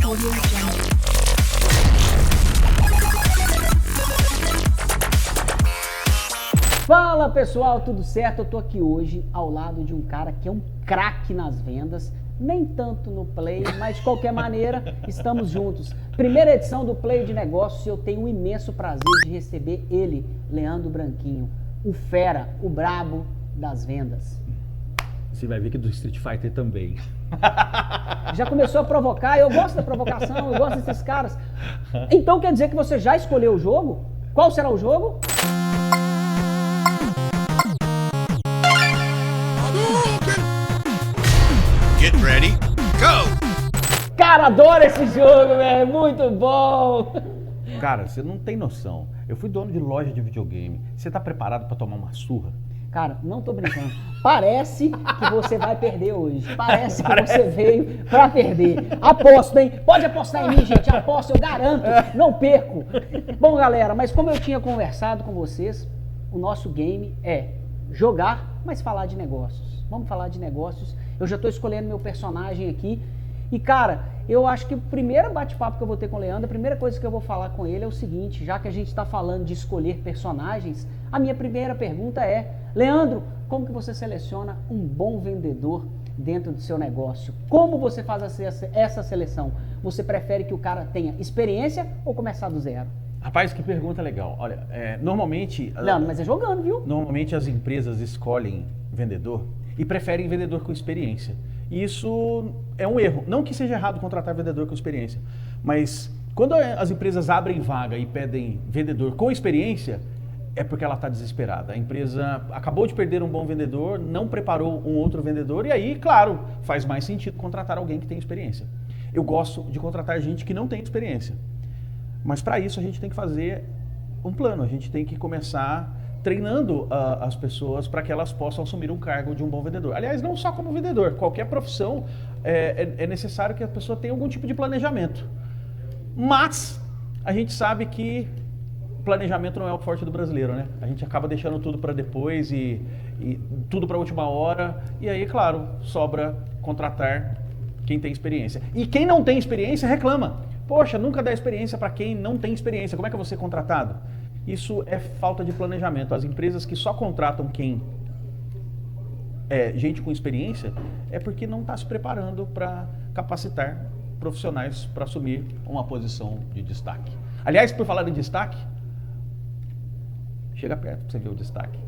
Audio Jungle. Fala pessoal, tudo certo? Eu tô aqui hoje ao lado de um cara que é um craque nas vendas, nem tanto no Play, mas de qualquer maneira estamos juntos. Primeira edição do Play de Negócios e eu tenho um imenso prazer de receber ele, Leandro Branquinho, o fera, o brabo das vendas. Você vai ver que do Street Fighter também. Já começou a provocar, eu gosto da provocação, eu gosto desses caras. Então quer dizer que você já escolheu o jogo? Qual será o jogo? Get ready, go! Cara, adoro esse jogo, velho, muito bom! Cara, você não tem noção. Eu fui dono de loja de videogame. Você tá preparado pra tomar uma surra? Cara, não tô brincando. Parece que você vai perder hoje. Parece que você veio pra perder. Aposto, hein? Pode apostar em mim, gente. Aposto, eu garanto. Não perco. Bom, galera, mas como eu tinha conversado com vocês, o nosso game é jogar, mas falar de negócios. Vamos falar de negócios. Eu já tô escolhendo meu personagem aqui. E, cara, eu acho que o primeiro bate-papo que eu vou ter com o Leandro, a primeira coisa que eu vou falar com ele é o seguinte, já que a gente está falando de escolher personagens, a minha primeira pergunta é, Leandro, como que você seleciona um bom vendedor dentro do seu negócio? Como você faz essa seleção? Você prefere que o cara tenha experiência ou começar do zero? Rapaz, que pergunta legal. Olha, normalmente... Leandro, mas é jogando, viu? Normalmente as empresas escolhem vendedor e preferem vendedor com experiência. E isso é um erro. Não que seja errado contratar vendedor com experiência, mas quando as empresas abrem vaga e pedem vendedor com experiência, é porque ela está desesperada. A empresa acabou de perder um bom vendedor, não preparou um outro vendedor e aí, claro, faz mais sentido contratar alguém que tem experiência. Eu gosto de contratar gente que não tem experiência, mas para isso a gente tem que fazer um plano, a gente tem que começar treinando as pessoas para que elas possam assumir um cargo de um bom vendedor. Aliás, não só como vendedor, qualquer profissão é necessário que a pessoa tenha algum tipo de planejamento. Mas a gente sabe que planejamento não é o forte do brasileiro, né? A gente acaba deixando tudo para depois e tudo para a última hora. E aí, claro, sobra contratar quem tem experiência. E quem não tem experiência reclama. Poxa, nunca dá experiência para quem não tem experiência. Como é que eu vou ser contratado? Isso é falta de planejamento. As empresas que só contratam quem é gente com experiência é porque não está se preparando para capacitar profissionais para assumir uma posição de destaque. Aliás, por falar em destaque, chega perto para você ver o destaque.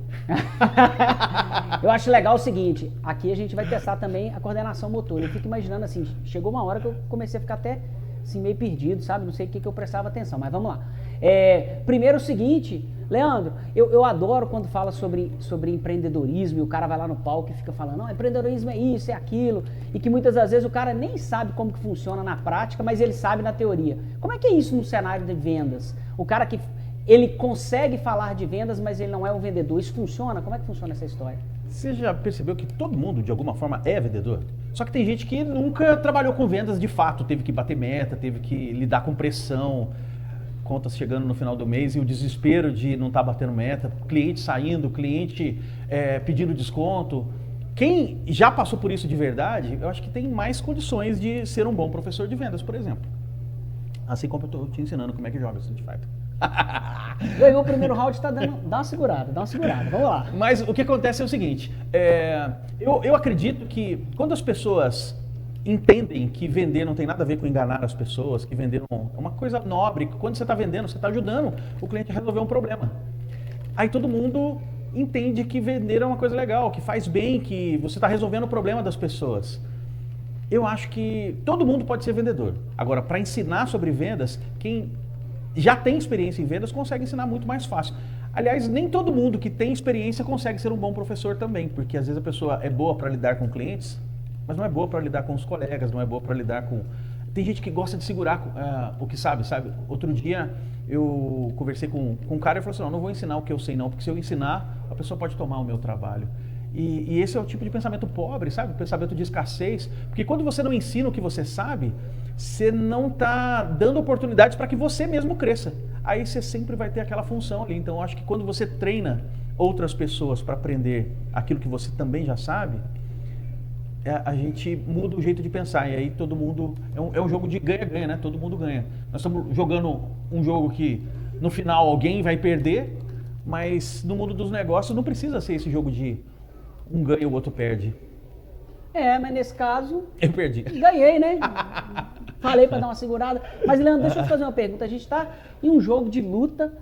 Eu acho legal o seguinte, aqui a gente vai testar também a coordenação motora. Eu fico imaginando assim, chegou uma hora que eu comecei a ficar até assim, meio perdido, sabe? Não sei o que eu prestava atenção, mas vamos lá. Primeiro o seguinte, Leandro, eu adoro quando fala sobre empreendedorismo e o cara vai lá no palco e fica falando, não, empreendedorismo é isso, é aquilo, e que muitas das vezes o cara nem sabe como que funciona na prática, mas ele sabe na teoria. Como é que é isso no cenário de vendas? O cara que ele consegue falar de vendas, mas ele não é um vendedor. Isso funciona? Como é que funciona essa história? Você já percebeu que todo mundo, de alguma forma, é vendedor? Só que tem gente que nunca trabalhou com vendas de fato, teve que bater meta, teve que lidar com pressão, contas chegando no final do mês e o desespero de não estar batendo meta, cliente saindo, cliente pedindo desconto. Quem já passou por isso de verdade, eu acho que tem mais condições de ser um bom professor de vendas, por exemplo. Assim como eu estou te ensinando como é que joga Street Fighter. Ganhou o primeiro round, tá dando, dá uma segurada, vamos lá. Mas o que acontece é o seguinte, eu acredito que quando as pessoas entendem que vender não tem nada a ver com enganar as pessoas, que vender é uma coisa nobre, que quando você está vendendo, você está ajudando o cliente a resolver um problema. Aí todo mundo entende que vender é uma coisa legal, que faz bem, que você está resolvendo o problema das pessoas. Eu acho que todo mundo pode ser vendedor. Agora, para ensinar sobre vendas, quem já tem experiência em vendas consegue ensinar muito mais fácil. Aliás, nem todo mundo que tem experiência consegue ser um bom professor também, porque às vezes a pessoa é boa para lidar com clientes, mas não é boa para lidar com os colegas, não é boa para lidar com... Tem gente que gosta de segurar o que sabe? Outro dia eu conversei com um cara e falou assim, não vou ensinar o que eu sei não, porque se eu ensinar, a pessoa pode tomar o meu trabalho. E esse é o tipo de pensamento pobre, sabe? Pensamento de escassez, porque quando você não ensina o que você sabe, você não está dando oportunidades para que você mesmo cresça. Aí você sempre vai ter aquela função ali. Então eu acho que quando você treina outras pessoas para aprender aquilo que você também já sabe, a gente muda o jeito de pensar. E aí todo mundo... É um jogo de ganha-ganha, né? Todo mundo ganha. Nós estamos jogando um jogo que no final alguém vai perder, mas no mundo dos negócios não precisa ser esse jogo de um ganha e o outro perde. Mas nesse caso... Eu perdi. Ganhei, né? Falei pra dar uma segurada. Mas, Leandro, deixa eu te fazer uma pergunta. A gente tá em um jogo de luta,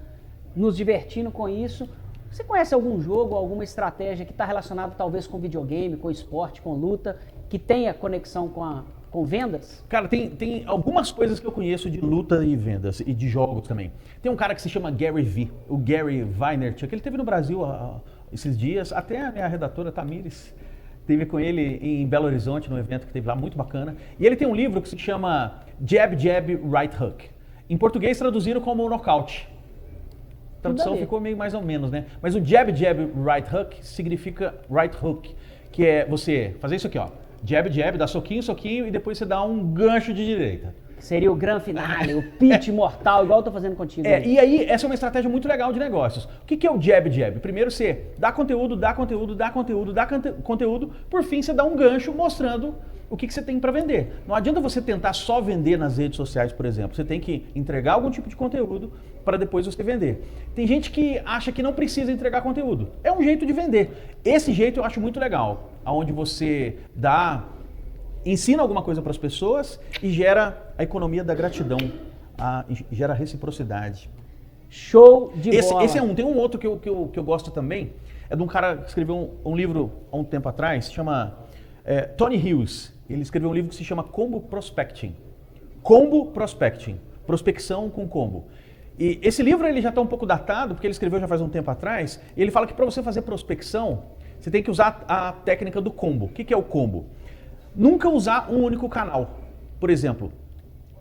nos divertindo com isso. Você conhece algum jogo, alguma estratégia que está relacionado talvez com videogame, com esporte, com luta, que tenha conexão com vendas? Cara, tem algumas coisas que eu conheço de luta e vendas e de jogos também. Tem um cara que se chama Gary Vee, o Gary Vaynerchuk, ele esteve no Brasil esses dias, até a minha redatora Tamires esteve com ele em Belo Horizonte, num evento que teve lá, muito bacana. E ele tem um livro que se chama Jab, Jab, Right Hook. Em português traduziram como nocaute. A tradução ficou meio mais ou menos, né? Mas o Jab, Jab, Right Hook significa Right Hook, que é você fazer isso aqui, ó. Jab, jab, dá soquinho, soquinho e depois você dá um gancho de direita. Seria o grande finale, o pitch mortal, igual eu tô fazendo contigo. E aí, essa é uma estratégia muito legal de negócios. O que é o jab, jab? Primeiro você dá conteúdo, dá conteúdo, dá conteúdo, dá conteúdo, por fim você dá um gancho mostrando o que você tem para vender. Não adianta você tentar só vender nas redes sociais, por exemplo. Você tem que entregar algum tipo de conteúdo para depois você vender. Tem gente que acha que não precisa entregar conteúdo. É um jeito de vender. Esse jeito eu acho muito legal, onde você ensina alguma coisa para as pessoas e gera a economia da gratidão, gera reciprocidade. Show de bola. Esse é um. Tem um outro que eu gosto também, é de um cara que escreveu um livro há um tempo atrás, chama Tony Hills. Ele escreveu um livro que se chama Combo Prospecting. Combo Prospecting. Prospecção com combo. E esse livro ele já está um pouco datado, porque ele escreveu já faz um tempo atrás, e ele fala que para você fazer prospecção, você tem que usar a técnica do combo. O que é o combo? Nunca usar um único canal. Por exemplo,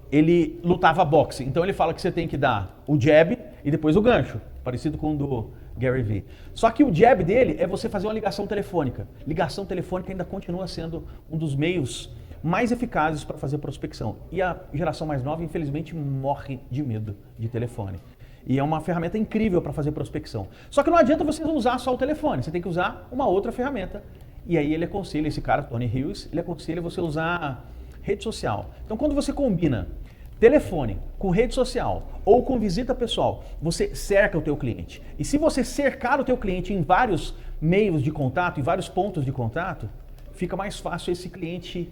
ele lutava boxe, então ele fala que você tem que dar o jab e depois o gancho, parecido com o do Gary Vee. Só que o jab dele é você fazer uma ligação telefônica. Ligação telefônica ainda continua sendo um dos meios mais eficazes para fazer prospecção. E a geração mais nova, infelizmente, morre de medo de telefone. E é uma ferramenta incrível para fazer prospecção. Só que não adianta você usar só o telefone, você tem que usar uma outra ferramenta. E aí ele aconselha, esse cara, Tony Hills, ele aconselha você usar rede social. Então quando você combina telefone com rede social ou com visita pessoal, você cerca o teu cliente. E se você cercar o teu cliente em vários meios de contato, em vários pontos de contato, fica mais fácil esse cliente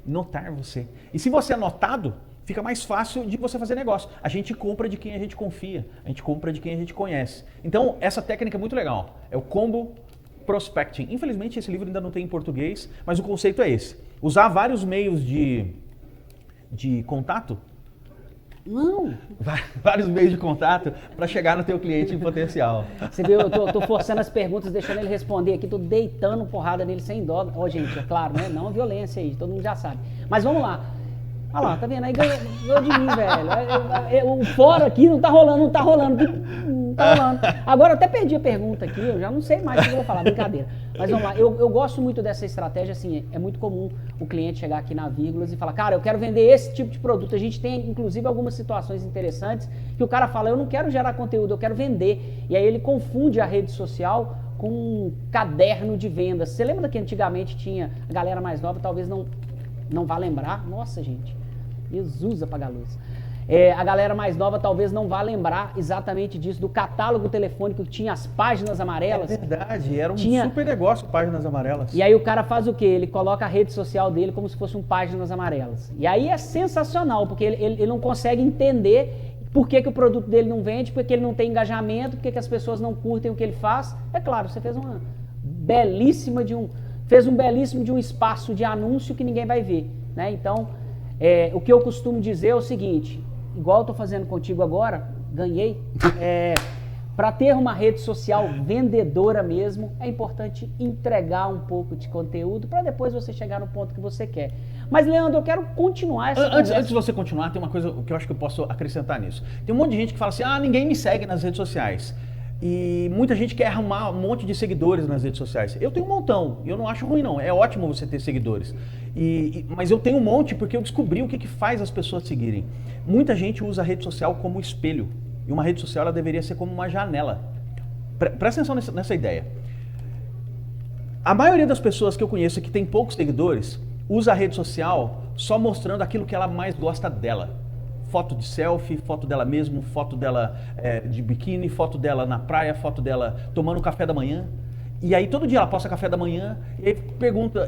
notar você. E se você é notado, fica mais fácil de você fazer negócio. A gente compra de quem a gente confia, a gente compra de quem a gente conhece. Então essa técnica é muito legal, é o combo prospecting. Infelizmente esse livro ainda não tem em português, mas o conceito é esse. Usar vários meios de contato. Não. Vários meios de contato para chegar no teu cliente em potencial. Você viu, eu tô forçando as perguntas, deixando ele responder aqui, tô deitando porrada nele sem dó. Ó, gente, é claro, né? Não violência aí, todo mundo já sabe. Mas vamos lá. Olha lá, tá vendo? Aí ganhou de mim, velho. O fora aqui não tá rolando. Agora eu até perdi a pergunta aqui, eu já não sei mais o que eu vou falar, brincadeira. Mas vamos lá, eu gosto muito dessa estratégia, assim, é muito comum o cliente chegar aqui na Vírgulas e falar, cara, eu quero vender esse tipo de produto. A gente tem, inclusive, algumas situações interessantes que o cara fala, eu não quero gerar conteúdo, eu quero vender. E aí ele confunde a rede social com um caderno de vendas. Você lembra que antigamente tinha, a galera mais nova talvez não vá lembrar, nossa gente, Jesus apaga a luz. A galera mais nova talvez não vá lembrar exatamente disso, do catálogo telefônico que tinha as páginas amarelas. É verdade, era um super negócio páginas amarelas. E aí o cara faz o quê? Ele coloca a rede social dele como se fosse um páginas amarelas. E aí é sensacional, porque ele não consegue entender por que o produto dele não vende, porque ele não tem engajamento, porque as pessoas não curtem o que ele faz. É claro, você fez um belíssimo de um espaço de anúncio que ninguém vai ver, né? Então, o que eu costumo dizer é o seguinte, igual eu estou fazendo contigo agora, ganhei, para ter uma rede social vendedora mesmo, é importante entregar um pouco de conteúdo para depois você chegar no ponto que você quer. Mas, Leandro, eu quero continuar essa conversa. Antes de você continuar, tem uma coisa que eu acho que eu posso acrescentar nisso. Tem um monte de gente que fala assim, ninguém me segue nas redes sociais. E muita gente quer arrumar um monte de seguidores nas redes sociais. Eu tenho um montão, e eu não acho ruim não, é ótimo você ter seguidores. Mas eu tenho um monte porque eu descobri o que faz as pessoas seguirem. Muita gente usa a rede social como espelho, e uma rede social ela deveria ser como uma janela. Presta atenção nessa ideia. A maioria das pessoas que eu conheço que tem poucos seguidores usa a rede social só mostrando aquilo que ela mais gosta dela. Foto de selfie, foto dela mesmo, foto dela de biquíni, foto dela na praia, foto dela tomando café da manhã. E aí todo dia ela posta café da manhã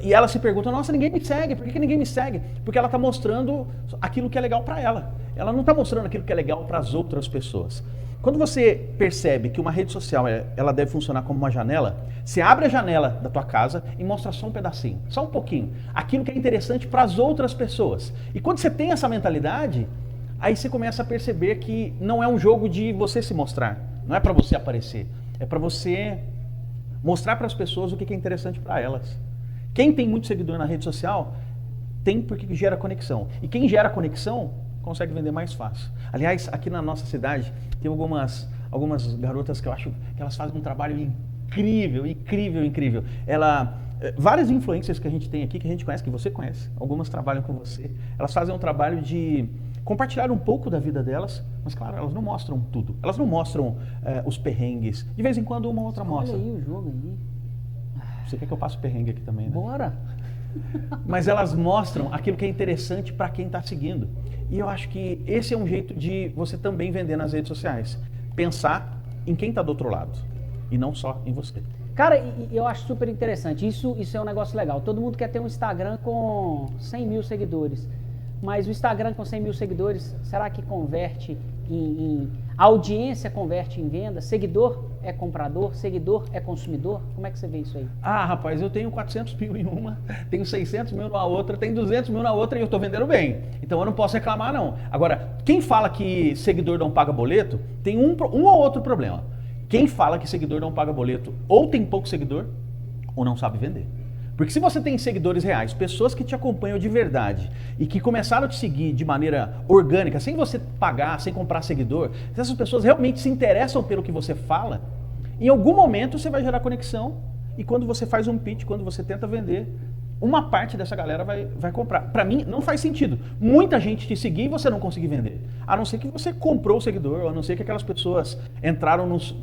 e ela se pergunta, nossa, ninguém me segue, por que ninguém me segue? Porque ela está mostrando aquilo que é legal para ela. Ela não está mostrando aquilo que é legal para as outras pessoas. Quando você percebe que uma rede social ela deve funcionar como uma janela, você abre a janela da tua casa e mostra só um pedacinho, só um pouquinho, aquilo que é interessante para as outras pessoas. E quando você tem essa mentalidade, aí você começa a perceber que não é um jogo de você se mostrar, não é para você aparecer, é para você mostrar para as pessoas o que é interessante para elas. Quem tem muito seguidor na rede social tem porque gera conexão. E quem gera conexão consegue vender mais fácil. Aliás, aqui na nossa cidade tem algumas garotas que eu acho que elas fazem um trabalho incrível. Várias influencers que a gente tem aqui, que a gente conhece, que você conhece, algumas trabalham com você, elas fazem um trabalho de compartilhar um pouco da vida delas, mas claro, elas não mostram tudo. Elas não mostram os perrengues. De vez em quando uma outra mostra. Olha aí o jogo aí. Você quer que eu passe o perrengue aqui também, né? Bora! Mas elas mostram aquilo que é interessante para quem está seguindo. E eu acho que esse é um jeito de você também vender nas redes sociais. Pensar em quem está do outro lado e não só em você. Cara, eu acho super interessante. Isso é um negócio legal. Todo mundo quer ter um Instagram com 100 mil seguidores. Mas o Instagram com 100 mil seguidores, será que converte a audiência converte em venda? Seguidor é comprador? Seguidor é consumidor? Como é que você vê isso aí? Ah, rapaz, eu tenho 400 mil em uma, tenho 600 mil na outra, tenho 200 mil na outra e eu estou vendendo bem. Então eu não posso reclamar, não. Agora, quem fala que seguidor não paga boleto, tem um ou outro problema. Quem fala que seguidor não paga boleto ou tem pouco seguidor ou não sabe vender. Porque se você tem seguidores reais, pessoas que te acompanham de verdade e que começaram a te seguir de maneira orgânica, sem você pagar, sem comprar seguidor, se essas pessoas realmente se interessam pelo que você fala, em algum momento você vai gerar conexão e quando você faz um pitch, quando você tenta vender, uma parte dessa galera vai comprar. Para mim, não faz sentido muita gente te seguir e você não conseguir vender. A não ser que você comprou o seguidor, ou a não ser que aquelas pessoas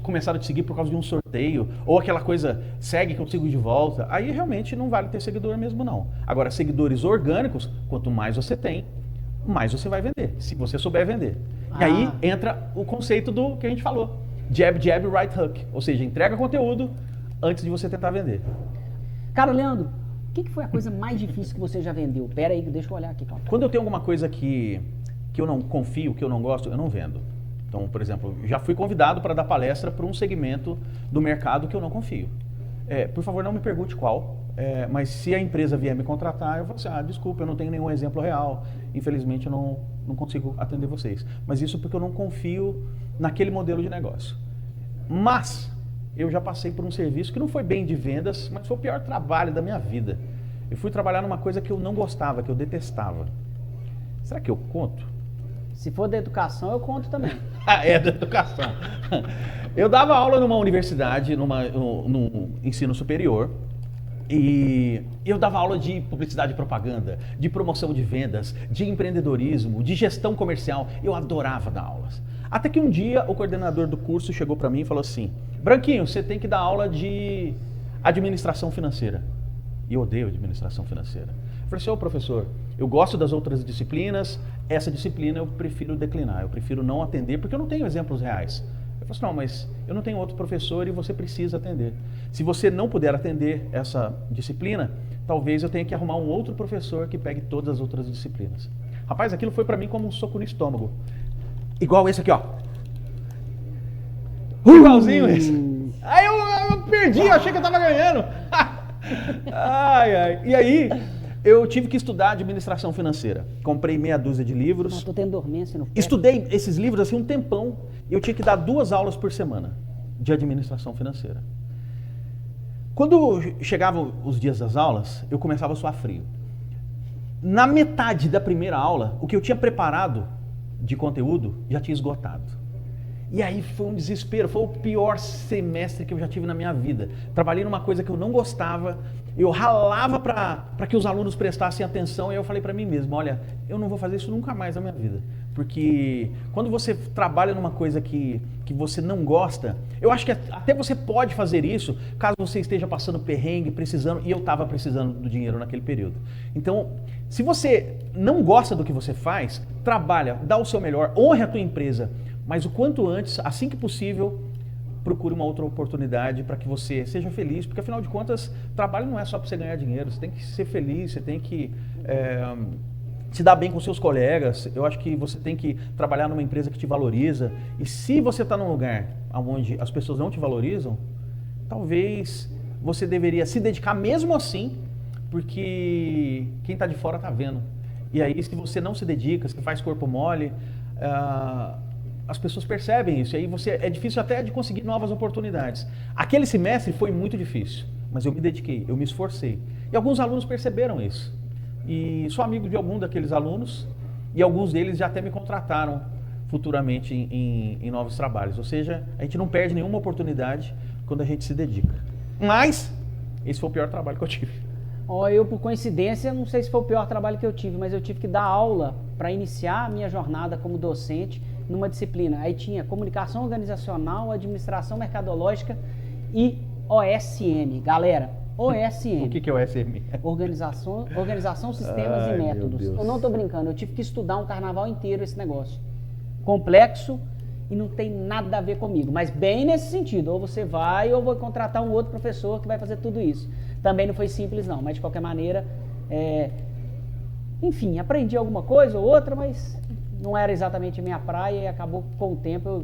começaram a te seguir por causa de um sorteio, ou aquela coisa, segue que eu sigo de volta. Aí realmente não vale ter seguidor mesmo não. Agora, seguidores orgânicos, quanto mais você tem, mais você vai vender, se você souber vender. E aí entra o conceito do que a gente falou. Jab, jab, right hook. Ou seja, entrega conteúdo antes de você tentar vender. Cara, Leandro, o que foi a coisa mais difícil que você já vendeu? Pera aí, deixa eu olhar aqui. Calma. Quando eu tenho alguma coisa que eu não confio, que eu não gosto, eu não vendo. Então, por exemplo, já fui convidado para dar palestra para um segmento do mercado que eu não confio. Por favor, não me pergunte qual, mas se a empresa vier me contratar, eu vou assim, desculpa, eu não tenho nenhum exemplo real, infelizmente eu não consigo atender vocês. Mas isso porque eu não confio naquele modelo de negócio. Mas eu já passei por um serviço que não foi bem de vendas, mas foi o pior trabalho da minha vida. Eu fui trabalhar numa coisa que eu não gostava, que eu detestava. Será que eu conto? Se for da educação, eu conto também. É da educação. Eu dava aula numa universidade, num ensino superior, e eu dava aula de publicidade e propaganda, de promoção de vendas, de empreendedorismo, de gestão comercial. Eu adorava dar aulas. Até que um dia o coordenador do curso chegou para mim e falou assim: Branquinho, você tem que dar aula de administração financeira. E eu odeio administração financeira. Eu falei assim, professor, eu gosto das outras disciplinas, essa disciplina eu prefiro declinar, eu prefiro não atender porque eu não tenho exemplos reais. Eu falei assim, não, mas eu não tenho outro professor e você precisa atender. Se você não puder atender essa disciplina, talvez eu tenha que arrumar um outro professor que pegue todas as outras disciplinas. Rapaz, aquilo foi para mim como um soco no estômago. Igual esse aqui, ó. Igualzinho esse. Aí eu perdi, eu achei que eu tava ganhando. E aí, eu tive que estudar administração financeira. Comprei meia dúzia de livros. Não, tô tendo dormência no pé. Estudei esses livros assim um tempão. E eu tinha que dar 2 aulas por semana de administração financeira. Quando chegavam os dias das aulas, eu começava a suar frio. Na metade da primeira aula, o que eu tinha preparado de conteúdo já tinha esgotado. E aí foi um desespero, foi o pior semestre que eu já tive na minha vida. Trabalhei numa coisa que eu não gostava, Eu ralava para que os alunos prestassem atenção e eu falei para mim mesmo, olha, eu não vou fazer isso nunca mais na minha vida. Porque quando você trabalha numa coisa que você não gosta, eu acho que até você pode fazer isso caso você esteja passando perrengue, precisando, e eu estava precisando do dinheiro naquele período. Então, se você não gosta do que você faz, trabalha, dá o seu melhor, honre a tua empresa, mas o quanto antes, assim que possível, procure uma outra oportunidade para que você seja feliz, porque afinal de contas, trabalho não é só para você ganhar dinheiro, você tem que ser feliz, você tem que se dar bem com seus colegas, eu acho que você tem que trabalhar numa empresa que te valoriza, e se você está num lugar onde as pessoas não te valorizam, talvez você deveria se dedicar mesmo assim, porque quem está de fora está vendo. E aí, se você não se dedica, se faz corpo mole, as pessoas percebem isso, e aí é difícil até de conseguir novas oportunidades. Aquele semestre foi muito difícil, mas eu me dediquei, eu me esforcei. E alguns alunos perceberam isso. E sou amigo de algum daqueles alunos, e alguns deles já até me contrataram futuramente em novos trabalhos. Ou seja, a gente não perde nenhuma oportunidade quando a gente se dedica. Mas, esse foi o pior trabalho que eu tive. Eu, por coincidência, não sei se foi o pior trabalho que eu tive, mas eu tive que dar aula para iniciar a minha jornada como docente numa disciplina. Aí tinha comunicação organizacional, administração mercadológica e OSM. Galera, OSM. O que é OSM? Organização, Sistemas e Métodos. Eu não estou brincando, eu tive que estudar um carnaval inteiro esse negócio. Complexo e não tem nada a ver comigo, mas bem nesse sentido. Ou você vai ou eu vou contratar um outro professor que vai fazer tudo isso. Também não foi simples não, mas de qualquer maneira, enfim, aprendi alguma coisa ou outra, mas não era exatamente a minha praia e acabou com o tempo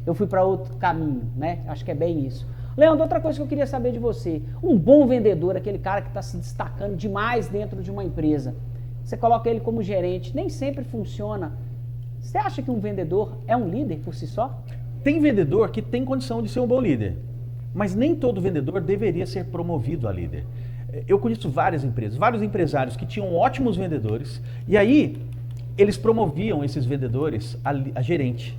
eu fui para outro caminho, né? Acho que é bem isso. Leandro, outra coisa que eu queria saber de você, um bom vendedor, aquele cara que está se destacando demais dentro de uma empresa, você coloca ele como gerente, nem sempre funciona. Você acha que um vendedor é um líder por si só? Tem vendedor que tem condição de ser um bom líder, mas nem todo vendedor deveria ser promovido a líder. Eu conheço várias empresas, vários empresários que tinham ótimos vendedores, e aí eles promoviam esses vendedores a gerente.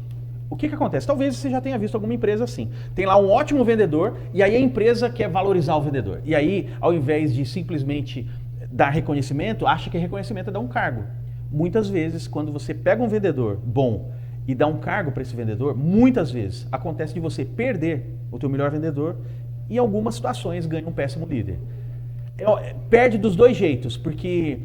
O que acontece? Talvez você já tenha visto alguma empresa assim. Tem lá um ótimo vendedor, e aí a empresa quer valorizar o vendedor. E aí, ao invés de simplesmente dar reconhecimento, acha que reconhecimento é dar um cargo. Muitas vezes, quando você pega um vendedor bom e dá um cargo para esse vendedor, muitas vezes acontece de você perder o teu melhor vendedor e em algumas situações ganha um péssimo líder. Perde dos dois jeitos, porque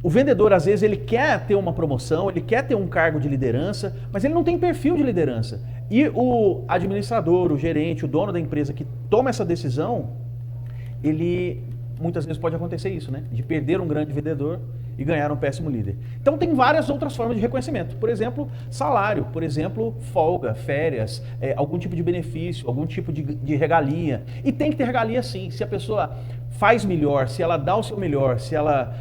o vendedor, às vezes, ele quer ter uma promoção, ele quer ter um cargo de liderança, mas ele não tem perfil de liderança. E o administrador, o gerente, o dono da empresa que toma essa decisão, muitas vezes pode acontecer isso, né? De perder um grande vendedor e ganhar um péssimo líder. Então tem várias outras formas de reconhecimento. Por exemplo, salário, por exemplo, folga, férias, algum tipo de benefício, algum tipo de regalia. E tem que ter regalia sim. Se a pessoa faz melhor, se ela dá o seu melhor, se ela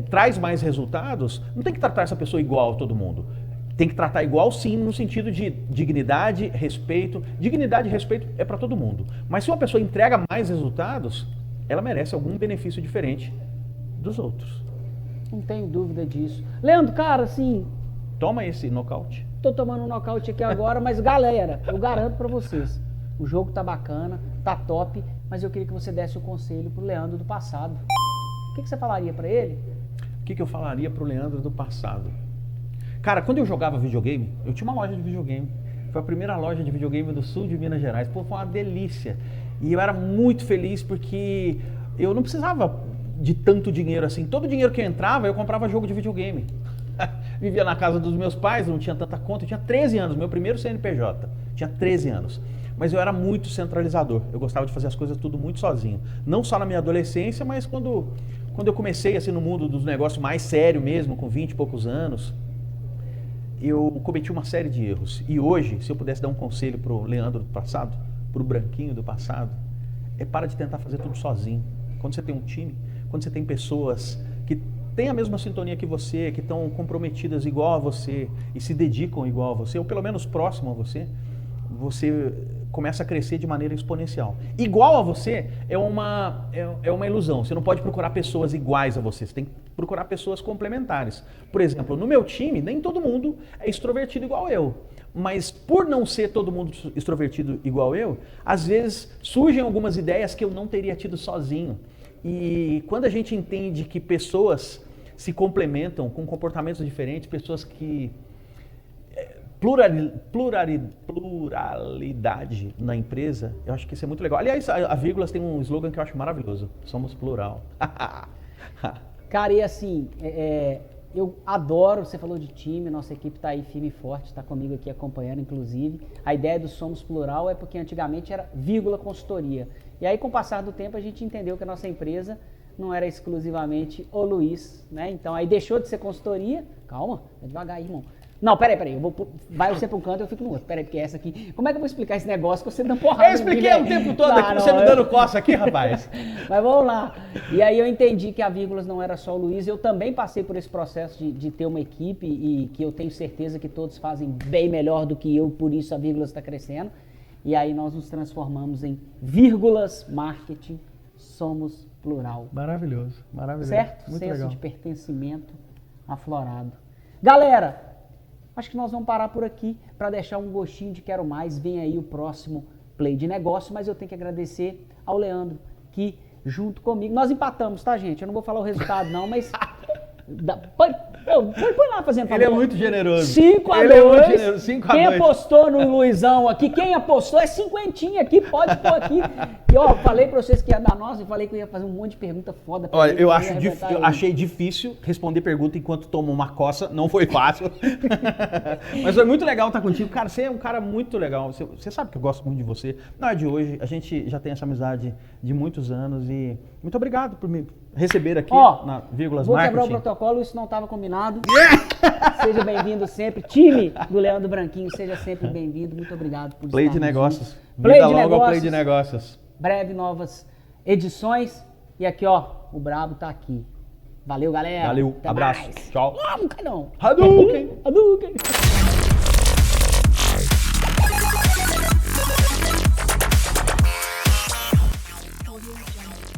traz mais resultados, não tem que tratar essa pessoa igual a todo mundo. Tem que tratar igual sim, no sentido de dignidade, respeito. Dignidade e respeito é para todo mundo. Mas se uma pessoa entrega mais resultados, ela merece algum benefício diferente dos outros. Não tenho dúvida disso. Leandro, cara, assim... Toma esse nocaute. Tô tomando um nocaute aqui agora, mas galera, eu garanto pra vocês, o jogo tá bacana, tá top, mas eu queria que você desse o conselho pro Leandro do passado. O que você falaria pra ele? O que eu falaria pro Leandro do passado? Cara, quando eu jogava videogame, eu tinha uma loja de videogame. Foi a primeira loja de videogame do sul de Minas Gerais. Pô, foi uma delícia. E eu era muito feliz porque eu não precisava de tanto dinheiro assim. Todo o dinheiro que eu entrava, eu comprava jogo de videogame. Vivia na casa dos meus pais, não tinha tanta conta. Eu tinha 13 anos, meu primeiro CNPJ. Tinha 13 anos. Mas eu era muito centralizador. Eu gostava de fazer as coisas tudo muito sozinho. Não só na minha adolescência, mas quando eu comecei assim no mundo dos negócios mais sério mesmo, com 20 e poucos anos, eu cometi uma série de erros. E hoje, se eu pudesse dar um conselho pro Leandro do passado, pro Branquinho do passado, para de tentar fazer tudo sozinho. Quando você tem um time, quando você tem pessoas que têm a mesma sintonia que você, que estão comprometidas igual a você e se dedicam igual a você, ou pelo menos próximo a você, você começa a crescer de maneira exponencial. Igual a você é uma ilusão. Você não pode procurar pessoas iguais a você. Você tem que procurar pessoas complementares. Por exemplo, no meu time, nem todo mundo é extrovertido igual eu. mas por não ser todo mundo extrovertido igual eu, às vezes surgem algumas ideias que eu não teria tido sozinho. E quando a gente entende que pessoas se complementam com comportamentos diferentes, pessoas que... Pluralidade na empresa, eu acho que isso é muito legal. Aliás, a Vírgulas tem um slogan que eu acho maravilhoso. Somos plural. Cara, e assim, eu adoro, você falou de time, nossa equipe está aí firme e forte, está comigo aqui acompanhando, inclusive. A ideia do Somos Plural é porque antigamente era vírgula consultoria. E aí, com o passar do tempo, a gente entendeu que a nossa empresa não era exclusivamente o Luiz, né? Então, aí deixou de ser consultoria. Calma, vai devagar aí, irmão. Não, peraí, vai você para um canto e eu fico no outro. Peraí, porque essa aqui... Como é que eu vou explicar esse negócio que você dando porrada? Eu expliquei o tempo todo aqui, você me dando coça aqui, rapaz. Mas vamos lá. E aí eu entendi que a Vírgulas não era só o Luiz. Eu também passei por esse processo de ter uma equipe e que eu tenho certeza que todos fazem bem melhor do que eu, por isso a Vírgulas está crescendo. E aí nós nos transformamos em Vírgulas Marketing, Somos Plural. Maravilhoso, maravilhoso. Certo? Muito Senso legal. de pertencimento aflorado. Galera, acho que nós vamos parar por aqui para deixar um gostinho de quero mais. Vem aí o próximo Play de Negócio, mas eu tenho que agradecer ao Leandro, que junto comigo, nós empatamos, tá, gente? Eu não vou falar o resultado não, mas... Põe lá fazendo favor. Ele é muito generoso. 5-2. Ele é muito generoso. 5-2. Quem apostou no Luizão aqui, quem apostou é cinquentinha aqui, pode pôr aqui. E ó, falei pra vocês que ia dar nossa, eu falei que eu ia fazer um monte de pergunta foda pra Olha, ele, eu que ia arrebentar eu ele. achei difícil responder pergunta enquanto tomo uma coça, não foi fácil. Mas foi muito legal estar contigo. Cara, você é um cara muito legal. Você sabe que eu gosto muito de você. Não é de hoje, a gente já tem essa amizade de muitos anos e muito obrigado por me receber aqui na Vírgulas Vou Marketing. quebrar o protocolo, isso não estava combinado. Seja bem-vindo sempre. Time do Leandro Branquinho, seja sempre bem-vindo. Muito obrado por Play estar de aqui. negócios. Play Vida de logo ao negócios. Play de negócios. Breve novas edições. E aqui, ó, o Brabo tá aqui. Valeu, galera. Valeu, Até abraço. mais. Tchau. Não cai não. Hadouken! Hadouken!